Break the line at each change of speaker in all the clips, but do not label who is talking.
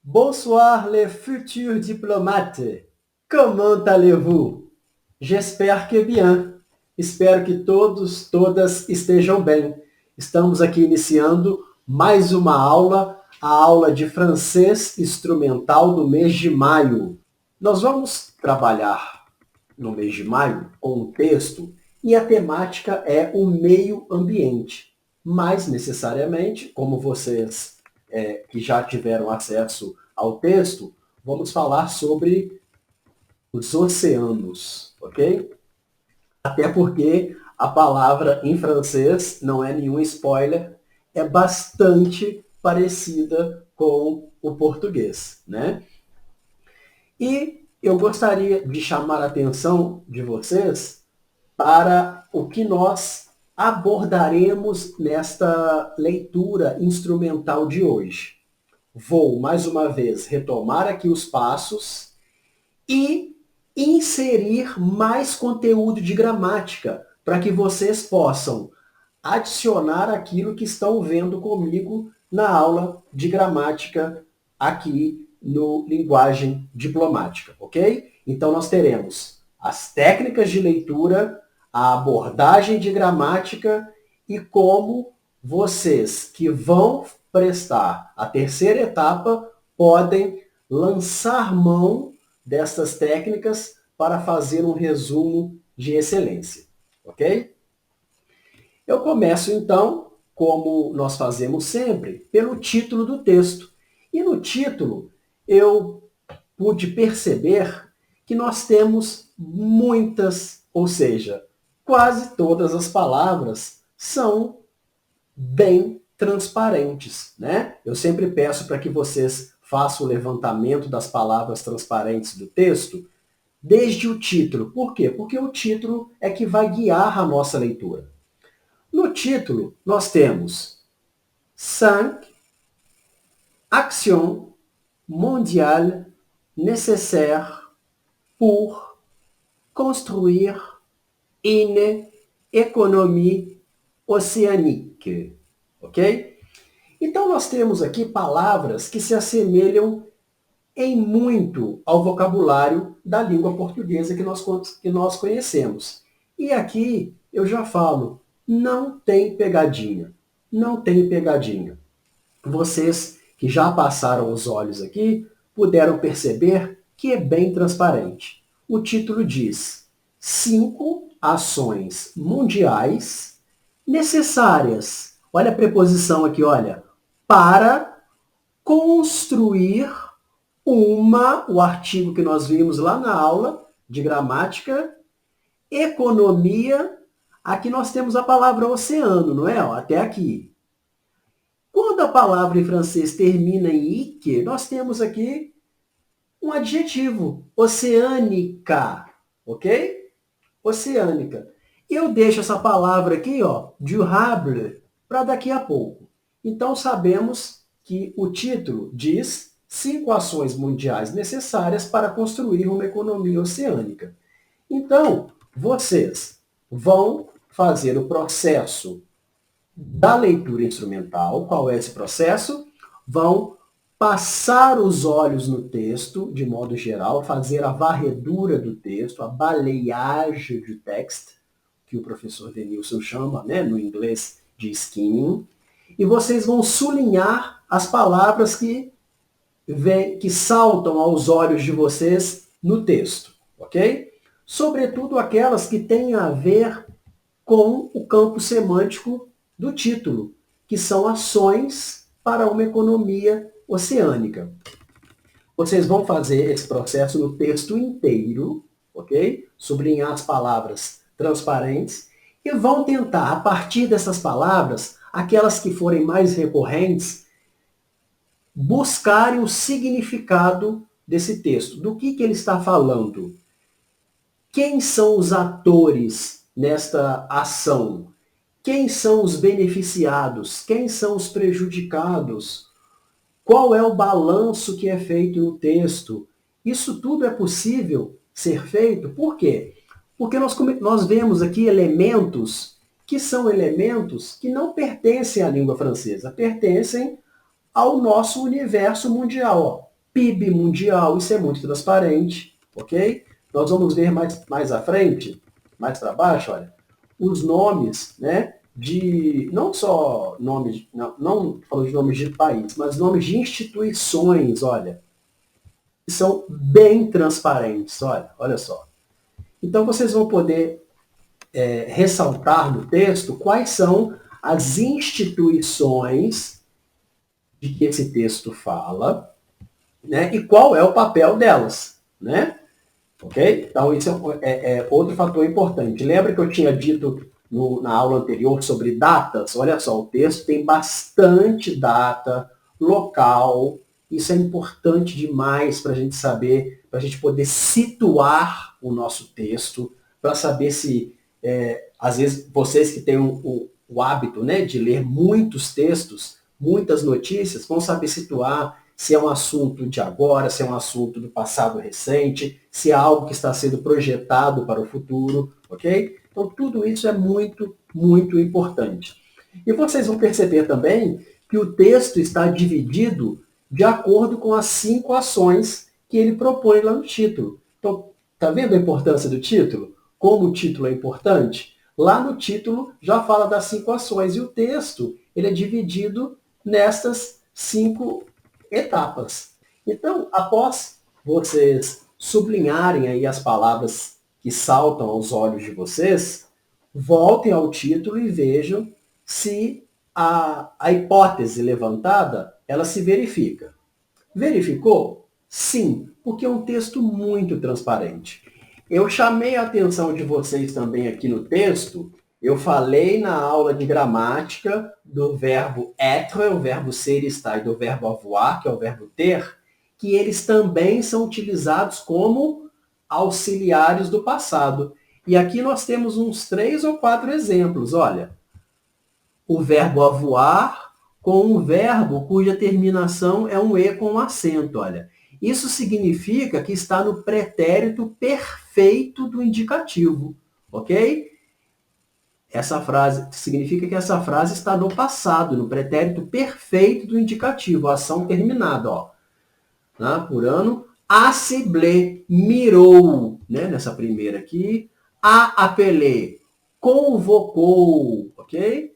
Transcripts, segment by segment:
Bonsoir les futurs diplomates. Comment allez-vous? J'espère que bien. Espero que todos, todas estejam bem. Estamos aqui iniciando mais uma aula, a aula de francês instrumental do mês de maio. Nós vamos trabalhar no mês de maio com um texto e a temática é o meio ambiente. Mais necessariamente, como vocês que já tiveram acesso ao texto, vamos falar sobre os oceanos, ok? Até porque a palavra em francês não é nenhum spoiler, é bastante parecida com o português, né? E eu gostaria de chamar a atenção de vocês para o que nós abordaremos nesta leitura instrumental de hoje. Vou, mais uma vez, retomar aqui os passos e inserir mais conteúdo de gramática para que vocês possam adicionar aquilo que estão vendo comigo na aula de gramática aqui no Linguagem Diplomática, ok? Então nós teremos as técnicas de leitura, a abordagem de gramática e como vocês que vão prestar a terceira etapa podem lançar mão dessas técnicas para fazer um resumo de excelência, ok? Eu começo então, como nós fazemos sempre, pelo título do texto. E no título eu pude perceber que nós temos muitas, ou seja, quase todas as palavras são bem transparentes, né? Eu sempre peço para que vocês façam o levantamento das palavras transparentes do texto desde o título. Por quê? Porque o título é que vai guiar a nossa leitura. No título, nós temos 5 actions mondiales nécessaires pour construire une économie océanique. Ok? Então, nós temos aqui palavras que se assemelham em muito ao vocabulário da língua portuguesa que nós conhecemos. E aqui eu já falo, não tem pegadinha. Não tem pegadinha. Vocês que já passaram os olhos aqui puderam perceber que é bem transparente. O título diz 5 ações mundiais necessárias. Olha a preposição aqui, olha. Para construir o artigo que nós vimos lá na aula de gramática, economia. Aqui nós temos a palavra oceano, não é? Ó, até aqui. Quando a palavra em francês termina em ique, nós temos aqui um adjetivo, oceânica, ok? Oceânica. Eu deixo essa palavra aqui, ó, durable, para daqui a pouco. Então sabemos que o título diz 5 ações mundiais necessárias para construir uma economia oceânica. Então, vocês vão fazer o processo da leitura instrumental. Qual é esse processo? Vão passar os olhos no texto, de modo geral, fazer a varredura do texto, a balayage do texto, que o professor Denilson chama, né, no inglês de skimming, e vocês vão sublinhar as palavras que saltam aos olhos de vocês no texto, ok? Sobretudo aquelas que têm a ver com o campo semântico do título, que são ações para uma economia oceânica. Vocês vão fazer esse processo no texto inteiro, ok? Sublinhar as palavras transparentes e vão tentar, a partir dessas palavras, aquelas que forem mais recorrentes, buscarem o significado desse texto. Do que ele está falando? Quem são os atores nesta ação? Quem são os beneficiados? Quem são os prejudicados? Qual é o balanço que é feito no texto? Isso tudo é possível ser feito? Por quê? Porque nós vemos aqui elementos que são elementos que não pertencem à língua francesa, pertencem ao nosso universo mundial. Ó. PIB mundial, isso é muito transparente, ok? Nós vamos ver mais à frente, mais para baixo, olha, os nomes, né, não só nomes, não falando de nomes de país, mas nomes de instituições, olha, que são bem transparentes, olha só. Então, vocês vão poder ressaltar no texto quais são as instituições de que esse texto fala, né, e qual é o papel delas, né? Ok? Então, isso é outro fator importante. Lembra que eu tinha dito na aula anterior sobre datas? Olha só, o texto tem bastante data, local. Isso é importante demais para a gente saber, para a gente poder situar o nosso texto, para saber se, às vezes, vocês que têm o hábito, né, de ler muitos textos, muitas notícias, vão saber situar se é um assunto de agora, se é um assunto do passado recente, se é algo que está sendo projetado para o futuro, ok? Então, tudo isso é muito, muito importante. E vocês vão perceber também que o texto está dividido de acordo com as 5 ações que ele propõe lá no título. Então, está vendo a importância do título? Como o título é importante? Lá no título já fala das 5 ações e o texto ele é dividido nessas 5 etapas. Então, após vocês sublinharem aí as palavras que saltam aos olhos de vocês, voltem ao título e vejam se a hipótese levantada, ela se verifica. Verificou? Sim, porque é um texto muito transparente. Eu chamei a atenção de vocês também aqui no texto. Eu falei na aula de gramática do verbo être, o verbo ser e estar, e do verbo avoir, que é o verbo ter, que eles também são utilizados como auxiliares do passado. E aqui nós temos uns 3 ou 4 exemplos. Olha, o verbo avoir com um verbo cuja terminação é um E com um acento, olha. Isso significa que está no pretérito perfeito do indicativo, ok? Essa frase significa que essa frase está no passado, no pretérito perfeito do indicativo, a ação terminada, ó. Né? Por ano, a ciblé, mirou, né? Nessa primeira aqui, a appelé, convocou, ok?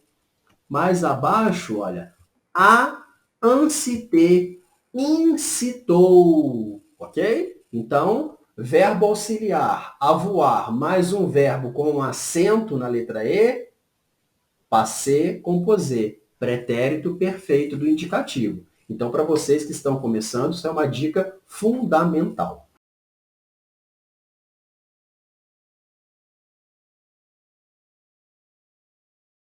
Mais abaixo, olha, a incité, incitou, ok? Então, verbo auxiliar, avoir, mais um verbo com um acento na letra E, passé, composé, pretérito perfeito do indicativo. Então, para vocês que estão começando, isso é uma dica fundamental.